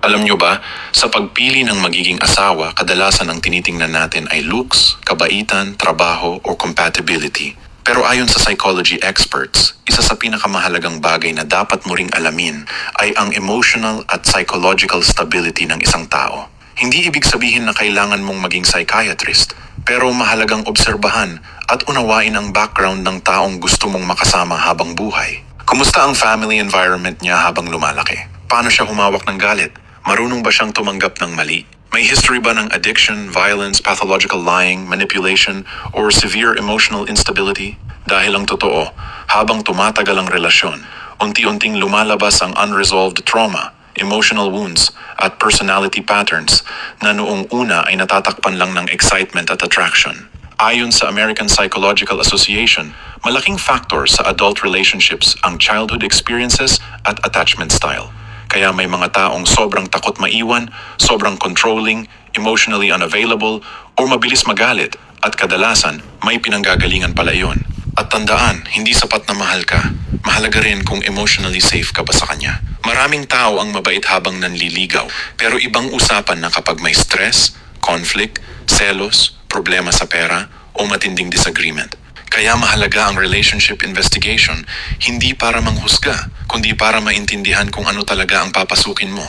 Alam nyo ba, sa pagpili ng magiging asawa, kadalasan ang tinitingnan natin ay looks, kabaitan, trabaho, or compatibility. Pero ayon sa psychology experts, isa sa pinakamahalagang bagay na dapat mo ring alamin ay ang emotional at psychological stability ng isang tao. Hindi ibig sabihin na kailangan mong maging psychiatrist, pero mahalagang obserbahan at unawain ang background ng taong gusto mong makasama habang buhay. Kumusta ang family environment niya habang lumalaki? Paano siya humawak ng galit? Marunong ba siyang tumanggap ng mali? May history ba ng addiction, violence, pathological lying, manipulation, or severe emotional instability? Dahil ang totoo, habang tumatagal ang relasyon, unti-unting lumalabas ang unresolved trauma, emotional wounds, at personality patterns na noong una ay natatakpan lang ng excitement at attraction. Ayon sa American Psychological Association, malaking factor sa adult relationships ang childhood experiences at attachment style. Kaya may mga taong sobrang takot maiwan, sobrang controlling, emotionally unavailable, o mabilis magalit, at kadalasan may pinanggagalingan pala iyon. At tandaan, hindi sapat na mahal ka. Mahalaga rin kung emotionally safe ka ba sa kanya. Maraming tao ang mabait habang nanliligaw, pero ibang usapan na kapag may stress, conflict, selos, problema sa pera, o matinding disagreement. Kaya mahalaga ang relationship investigation, hindi para manghusga, kundi para maintindihan kung ano talaga ang papasukin mo.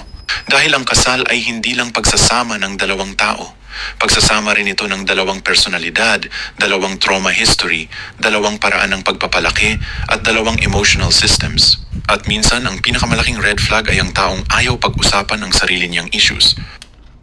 Dahil ang kasal ay hindi lang pagsasama ng dalawang tao. Pagsasama rin ito ng dalawang personalidad, dalawang trauma history, dalawang paraan ng pagpapalaki, at dalawang emotional systems. At minsan, ang pinakamalaking red flag ay ang taong ayaw pag-usapan ang sarili niyang issues.